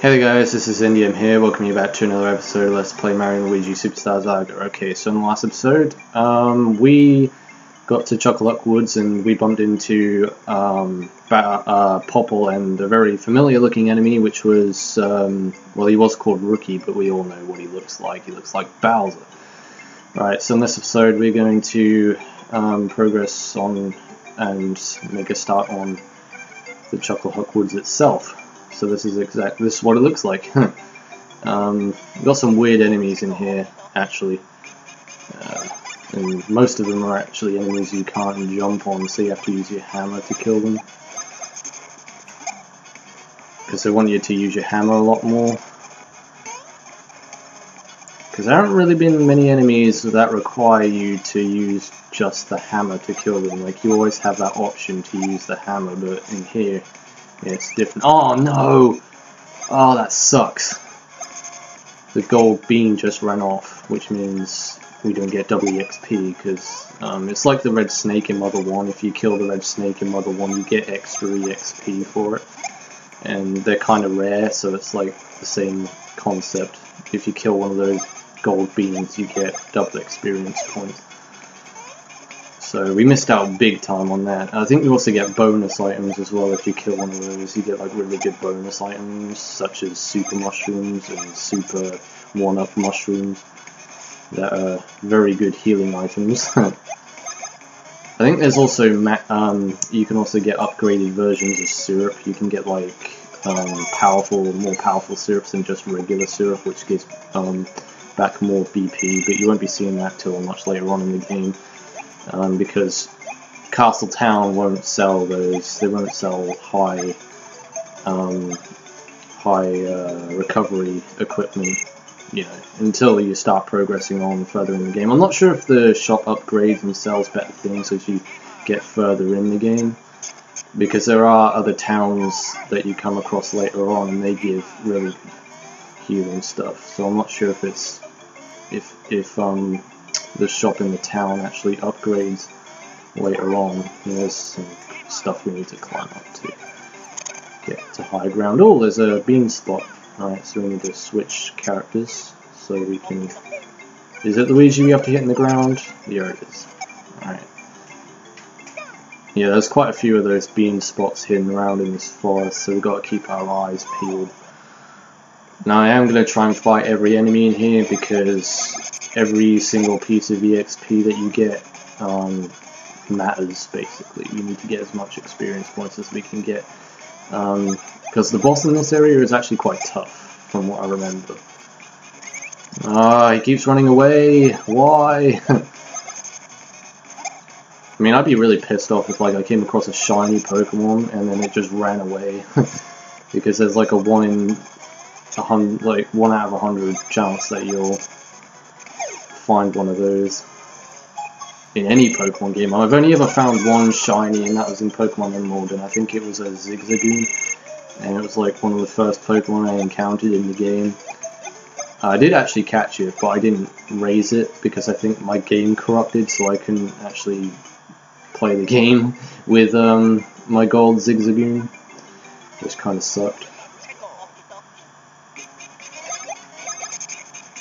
Hey there guys, this is Indium here, welcome you back to another episode of Let's Play Mario Luigi Superstar Saga. Okay, so in the last episode, we got to Chucklehuck Woods and we bumped into Popple and a very familiar looking enemy, which was, well, he was called Rookie, but we all know what he looks like. He looks like Bowser. Right, so in this episode we're going to progress on and make a start on the Chucklehuck Woods itself. So this is what it looks like. We've got some weird enemies in here, actually. And most of them are actually enemies you can't jump on, so you have to use your hammer to kill them. Because they want you to use your hammer a lot more. Because there haven't really been many enemies that require you to use just the hammer to kill them. Like, you always have that option to use the hammer, but in here, yeah, it's different. Oh no! Oh, that sucks. The gold bean just ran off, which means we don't get double EXP, because it's like the red snake in Mother 1. If you kill the red snake in Mother 1, you get extra EXP for it. And they're kind of rare, so it's like the same concept. If you kill one of those gold beans, you get double experience points. So we missed out big time on that. I think you also get bonus items as well if you kill one of those. You get like really good bonus items such as super mushrooms and super one-up mushrooms that are very good healing items. I think there's also you can also get upgraded versions of syrup. You can get like more powerful syrups than just regular syrup, which gives back more BP. But you won't be seeing that till much later on in the game. Because Castle Town won't sell those. They won't sell high recovery equipment, you know, until you start progressing on further in the game. I'm not sure if the shop upgrades and sells better things as you get further in the game, because there are other towns that you come across later on and they give really healing stuff. So I'm not sure if it's the shop in the town actually upgrades later on. And there's some stuff we need to climb up to get to high ground. Oh, there's a bean spot. Alright, so we need to switch characters so we can... Is it Luigi we have to hit in the ground? Yeah, it is. Alright. Yeah, there's quite a few of those bean spots hidden around in this forest, so we've got to keep our eyes peeled. Now I am going to try and fight every enemy in here, because every single piece of EXP that you get matters, basically. We need to get as much experience points as we can get. Because the boss in this area is actually quite tough, from what I remember. He keeps running away. Why? I mean, I'd be really pissed off if like I came across a shiny Pokemon and then it just ran away. Because there's like a 1 out of 100 chance that you'll find one of those in any Pokemon game. I've only ever found one shiny, and that was in Pokemon Emerald, and I think it was a Zigzagoon, and it was like one of the first Pokemon I encountered in the game. I did actually catch it, but I didn't raise it because I think my game corrupted, so I couldn't actually play the game with my gold Zigzagoon, which kind of sucked.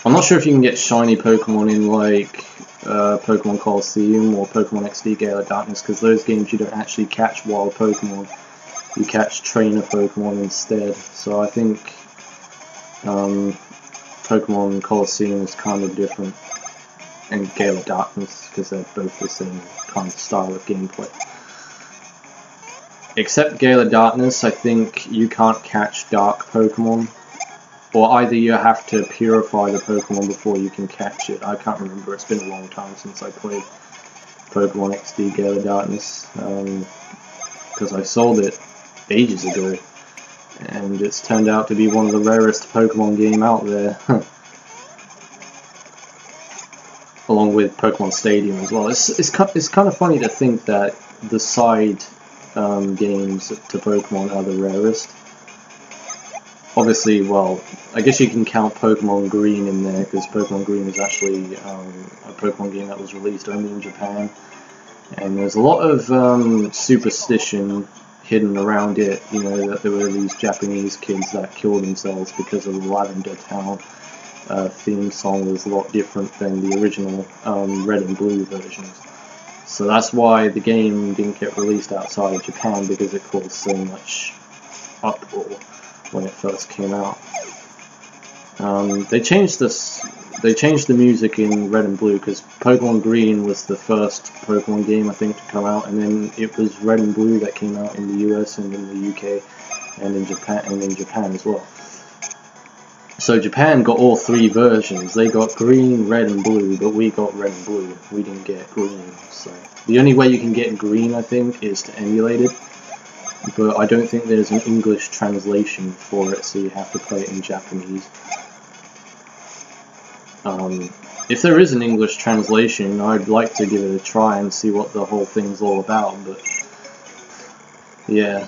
I'm not sure if you can get shiny Pokemon in like Pokemon Colosseum or Pokemon XD Gale of Darkness, because those games you don't actually catch wild Pokemon, you catch trainer Pokemon instead. So I think Pokemon Colosseum is kind of different, and Gale of Darkness, because they're both the same kind of style of gameplay. Except Gale of Darkness, I think you can't catch dark Pokemon. Or either you have to purify the Pokemon before you can catch it. I can't remember, it's been a long time since I played Pokemon XD Gale of Darkness. Because I sold it ages ago. And it's turned out to be one of the rarest Pokemon game out there. Along with Pokemon Stadium as well. It's kind of funny to think that the side games to Pokemon are the rarest. Obviously, well, I guess you can count Pokemon Green in there, because Pokemon Green is actually a Pokemon game that was released only in Japan. And there's a lot of superstition hidden around it, you know, that there were these Japanese kids that killed themselves because of the Lavender Town theme song was a lot different than the original red and blue versions. So that's why the game didn't get released outside of Japan, because it caused so much uproar when it first came out. They changed the music in Red and Blue because Pokemon Green was the first Pokemon game I think to come out, and then it was Red and Blue that came out in the US and in the UK and in Japan as well. So Japan got all three versions. They got Green, Red and Blue, but we got Red and Blue. We didn't get Green. So the only way you can get Green, I think, is to emulate it. But I don't think there's an English translation for it, so you have to play it in Japanese. If there is an English translation, I'd like to give it a try and see what the whole thing's all about, but yeah.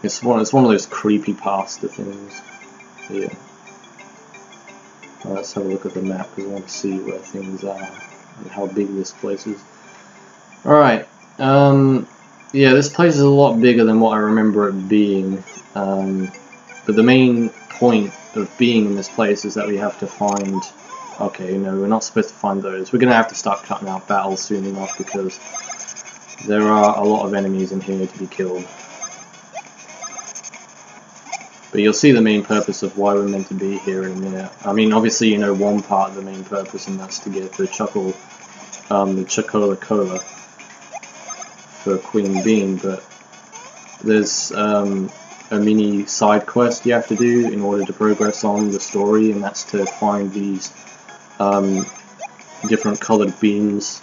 It's one of those creepypasta things. Yeah. Let's have a look at the map because I want to see where things are and how big this place is. Alright. Yeah, this place is a lot bigger than what I remember it being. But the main point of being in this place is that we have to find... Okay, no, we're not supposed to find those. We're going to have to start cutting out battles soon enough because there are a lot of enemies in here to be killed. But you'll see the main purpose of why we're meant to be here in a minute. I mean, obviously you know one part of the main purpose, and that's to get the Chocola Cola for Queen Bean, but there's a mini side quest you have to do in order to progress on the story, and that's to find these different colored beans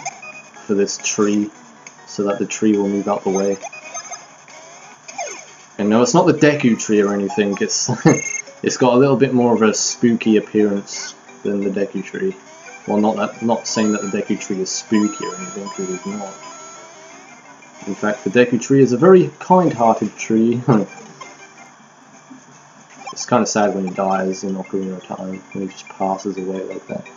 for this tree so that the tree will move out the way. And no, it's not the Deku tree or anything, it's it's got a little bit more of a spooky appearance than the Deku tree. Well, not saying that the Deku tree is spooky or anything, because it's not. In fact, the Deku tree is a very kind-hearted tree. It's kind of sad when he dies in Ocarina of Time, when he just passes away like that.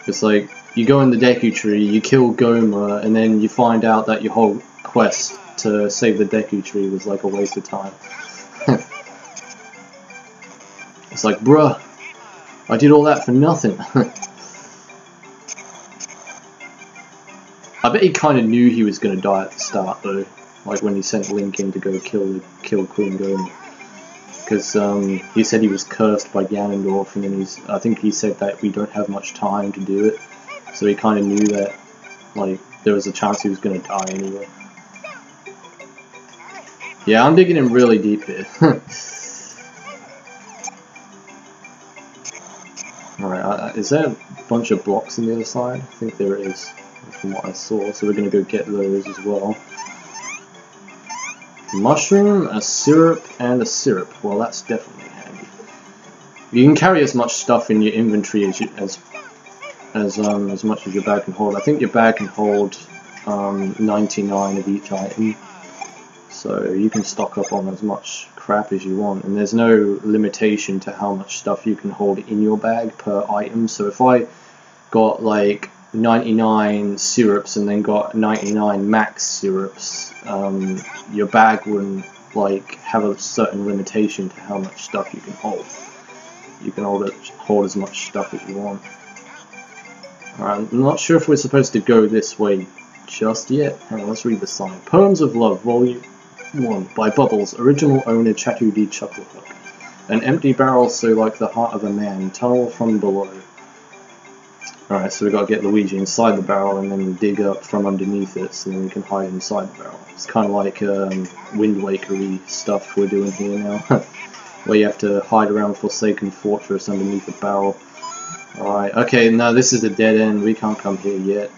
It's like, you go in the Deku tree, you kill Goma, and then you find out that your whole quest to save the Deku tree was like a waste of time. It's like, bruh, I did all that for nothing. I bet he kind of knew he was going to die at the start though, like when he sent Link in to go kill Queen Goma. Because he said he was cursed by Ganondorf, and then I think he said that we don't have much time to do it, so he kind of knew that like there was a chance he was going to die anyway. Yeah, I'm digging in really deep here. Alright, is there a bunch of blocks on the other side? I think there is, from what I saw, so we're going to go get those as well. Mushroom, a syrup, and a syrup. Well, that's definitely handy. You can carry as much stuff in your inventory as much as your bag can hold. I think your bag can hold 99 of each item, so you can stock up on as much crap as you want, and there's no limitation to how much stuff you can hold in your bag per item. So if I got like 99 syrups and then got 99 max syrups, your bag wouldn't like have a certain limitation to how much stuff you can hold. You can hold as much stuff as you want. I'm not sure if we're supposed to go this way just yet. Hang on, let's read the sign. Poems of Love, Volume 1, by Bubbles, original owner Chatu D. Chucklehuck. An empty barrel so like the heart of a man, tunnel from below. Alright, so we've got to get Luigi inside the barrel and then dig up from underneath it so then we can hide inside the barrel. It's kind of like Wind Waker-y stuff we're doing here now, where you have to hide around Forsaken Fortress underneath the barrel. Alright, okay, no, this is a dead end, we can't come here yet.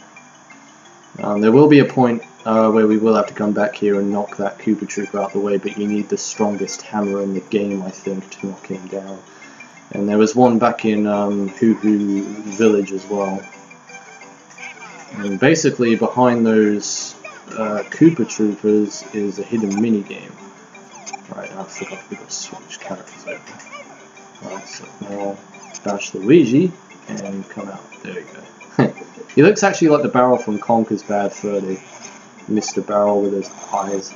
There will be a point where we will have to come back here and knock that Koopa Trooper out the way, but you need the strongest hammer in the game, I think, to knock him down. And there was one back in Hoo Hoo Village as well. And basically behind those Koopa Troopers is a hidden minigame. Right, I forgot we've got to switch characters over. Right, so now bash Luigi and come out. There we go. He looks actually like the barrel from Conker's Bad Fur Day. Mr. Barrel with his eyes.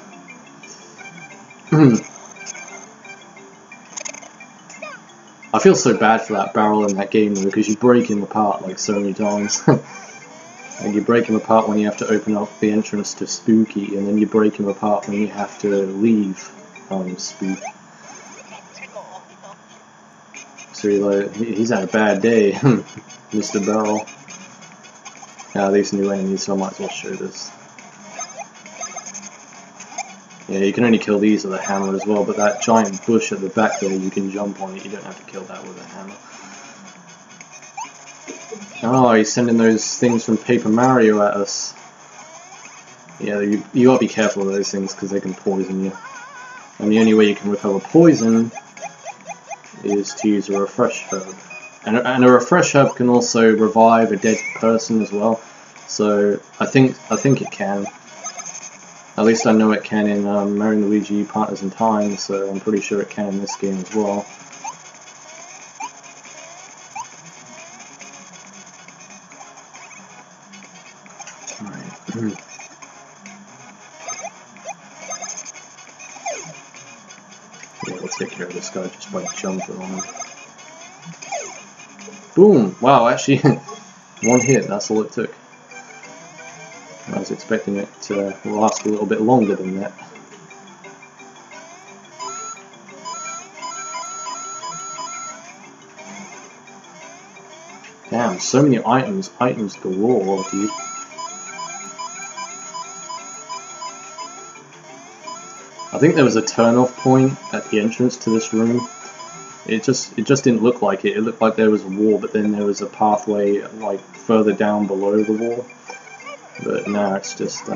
I feel so bad for that barrel in that game though, because you break him apart like so many times. And you break him apart when you have to open up the entrance to Spooky, and then you break him apart when you have to leave Spook. So he's had a bad day, Mr. Barrel. Now these new enemies, so I might as well show this. Yeah, you can only kill these with a hammer as well, but that giant bush at the back there, you can jump on it, you don't have to kill that with a hammer. Oh, he's sending those things from Paper Mario at us. Yeah, you gotta be careful of those things because they can poison you. And the only way you can recover poison is to use a refresh herb. And a refresh herb can also revive a dead person as well. So I think it can. At least I know it can in Mario Luigi Partners in Time, so I'm pretty sure it can in this game as well. Alright. Yeah, we'll take care of this guy just by jumping on him. Boom! Wow, actually, one hit, that's all it took. I was expecting it to last a little bit longer than that. Damn, so many items galore, dude. I think there was a turn-off point at the entrance to this room. It just didn't look like it. It looked like there was a wall, but then there was a pathway like further down below the wall. But now it's just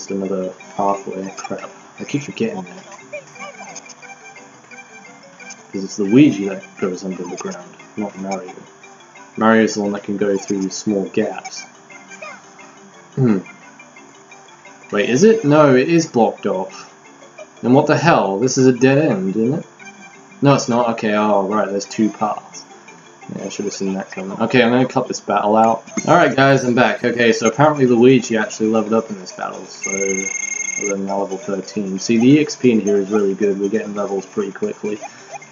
another pathway. Crap! I keep forgetting that because it's Luigi that goes under the ground, not Mario. Mario's the one that can go through small gaps. Wait, is it? No, it is blocked off. Then what the hell? This is a dead end, isn't it? No, it's not. Okay, oh right, there's two paths. Yeah, I should have seen that coming. Okay, I'm going to cut this battle out. Alright guys, I'm back. Okay, so apparently Luigi actually leveled up in this battle, so we're now level 13. See, the EXP in here is really good. We're getting levels pretty quickly.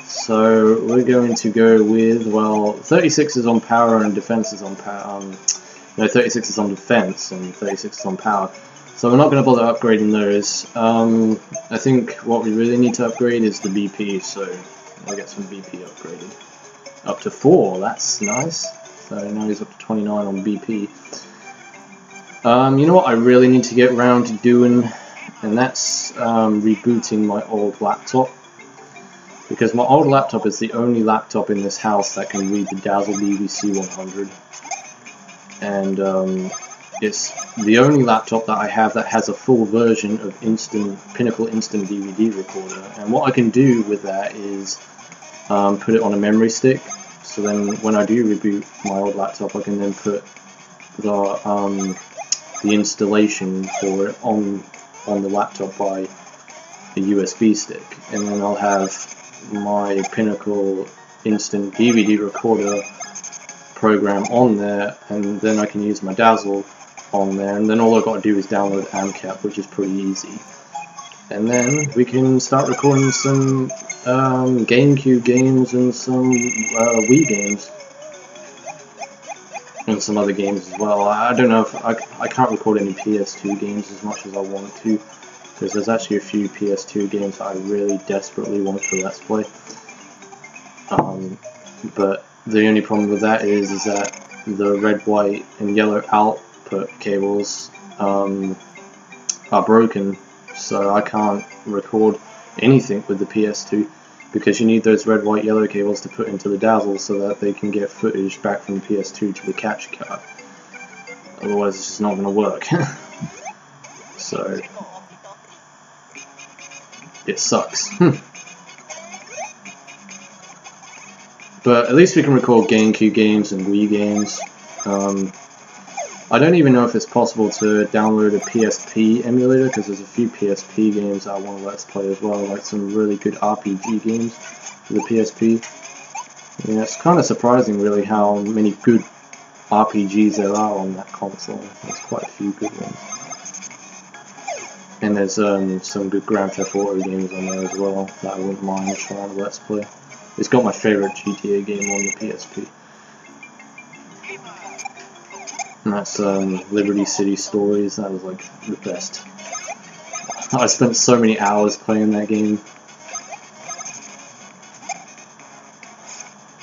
So we're going to go with, well, 36 is on power and defense is on power. No, 36 is on defense and 36 is on power. So we're not going to bother upgrading those. I think what we really need to upgrade is the BP, so I'll get some BP upgraded. Up to 4, that's nice. So now he's up to 29 on BP. You know what I really need to get around to doing, and that's rebooting my old laptop. Because my old laptop is the only laptop in this house that can read the Dazzle BBC 100. And it's the only laptop that I have that has a full version of Pinnacle Instant DVD Recorder. And what I can do with that is put it on a memory stick. So then when I do reboot my old laptop, I can then put the installation for it on the laptop by a USB stick. And then I'll have my Pinnacle Instant DVD Recorder program on there, and then I can use my Dazzle on there, and then all I've got to do is download AMCAP, which is pretty easy. And then we can start recording some GameCube games and some Wii games. And some other games as well. I don't know if I can't record any PS2 games as much as I want to, because there's actually a few PS2 games that I really desperately want for Let's Play. But the only problem with that is that the red, white, and yellow output cables are broken, so I can't record anything with the PS2, because you need those red, white, yellow cables to put into the Dazzle so that they can get footage back from the PS2 to the capture card. Otherwise it's just not going to work. So it sucks. But at least we can record GameCube games and Wii games. I don't even know if it's possible to download a PSP emulator, because there's a few PSP games that I want to Let's Play as well, like some really good RPG games for the PSP. Yeah, it's kind of surprising really how many good RPGs there are on that console. There's quite a few good ones. And there's some good Grand Theft Auto games on there as well that I wouldn't mind trying to Let's Play. It's got my favourite GTA game on the PSP. And that's Liberty City Stories. That was like the best. I spent so many hours playing that game.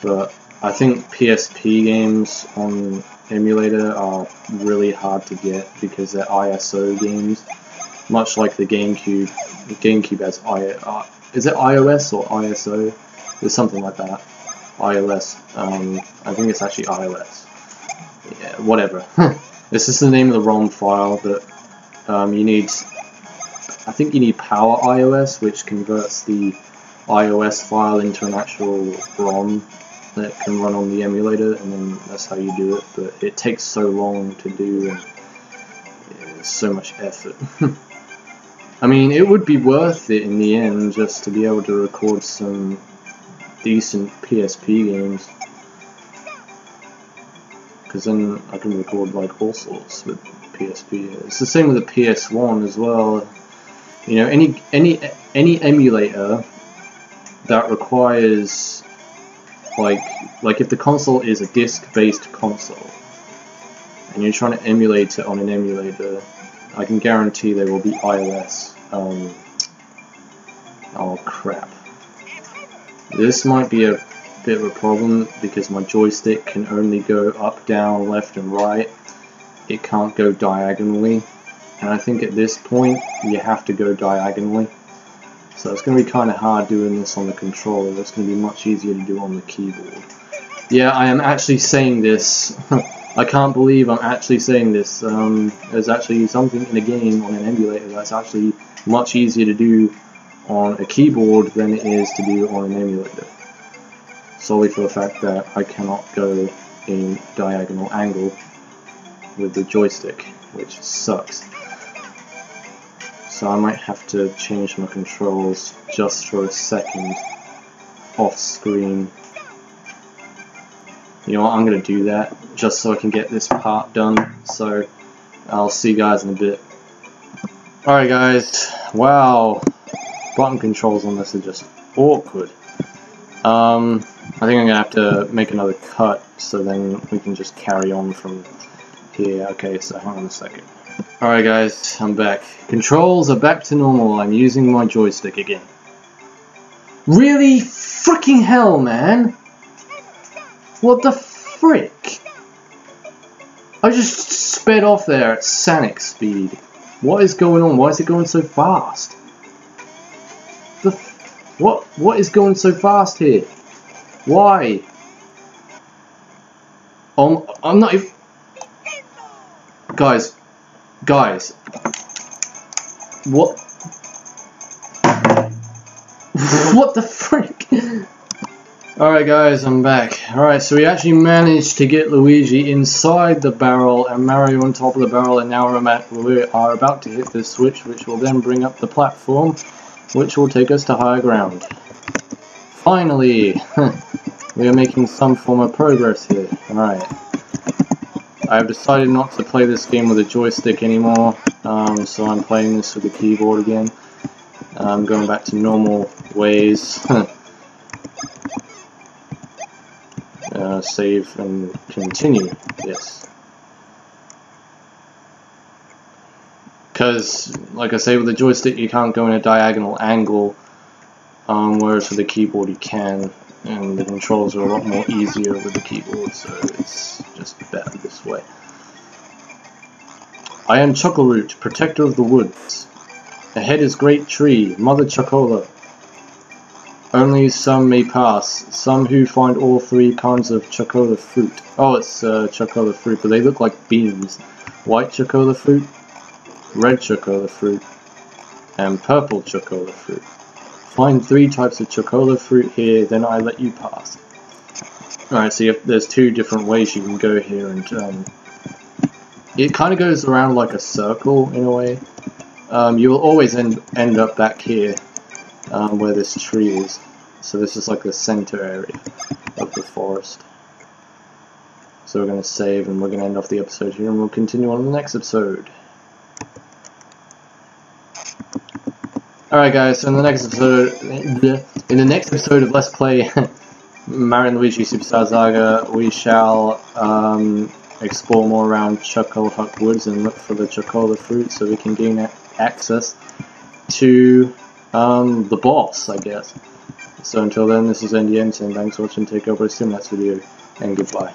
But I think PSP games on emulator are really hard to get because they're ISO games. Much like the GameCube. The GameCube has is it iOS or ISO? There's something like that. iOS. I think it's actually iOS. Yeah, whatever. This is the name of the ROM file, but you need. I think you need Power iOS, which converts the iOS file into an actual ROM that can run on the emulator, and then that's how you do it. But it takes so long to do, and it's so much effort. I mean, it would be worth it in the end just to be able to record some decent PSP games, because then I can record like all sorts with PSP. It's the same with the PS1 as well. You know, any emulator that requires like if the console is a disc-based console and you're trying to emulate it on an emulator, I can guarantee there will be iOS. Oh crap. This might be a bit of a problem because my joystick can only go up, down, left and right. It can't go diagonally. And I think at this point you have to go diagonally. So it's going to be kind of hard doing this on the controller. It's going to be much easier to do on the keyboard. Yeah, I am actually saying this. I can't believe I'm actually saying this. There's actually something in a game on an emulator that's actually much easier to do on a keyboard than it is to do on an emulator. Solely for the fact that I cannot go in diagonal angle with the joystick, which sucks. So I might have to change my controls just for a second off screen. You know what, I'm going to do that just so I can get this part done. So I'll see you guys in a bit. Alright guys, wow, button controls on this are just awkward. I think I'm going to have to make another cut so then we can just carry on from here. Okay, so hang on a second. Alright guys, I'm back. Controls are back to normal. I'm using my joystick again. Really? Freaking hell, man! What the frick? I just sped off there at Sonic speed. What is going on? Why is it going so fast? What is going so fast here? Why? I'm not even... Guys, what? What the frick? Alright guys, I'm back. Alright, so we actually managed to get Luigi inside the barrel and Mario on top of the barrel, and now we are about to hit this switch, which will then bring up the platform, which will take us to higher ground. Finally! We are making some form of progress here. Alright. I have decided not to play this game with a joystick anymore, so I'm playing this with the keyboard again. I'm going back to normal ways. Save and continue. Yes. Because, like I say, with the joystick you can't go in a diagonal angle, whereas with the keyboard you can, and the controls are a lot more easier with the keyboard, so it's just better this way. I am Chuckleroot, protector of the woods. Ahead is great tree, Mother Chocola. Only some may pass, some who find all three kinds of chocola fruit. Oh, it's chocola fruit, but they look like beans. White chocola fruit, red chocola fruit, and purple chocola fruit. Find 3 types of chocola fruit here, then I let you pass. Alright, so there's 2 different ways you can go here, and it kind of goes around like a circle in a way. You will always end up back here, where this tree is. So this is like the center area of the forest. So we're going to save and we're going to end off the episode here, and we'll continue on in the next episode. Alright guys, so in the next episode of Let's Play Mario Luigi Superstar Saga, we shall explore more around Chucklehuck Woods and look for the chocolate fruit so we can gain access to the boss, I guess. So until then, this is NDM saying thanks for watching, take over, see you in the next video, and goodbye.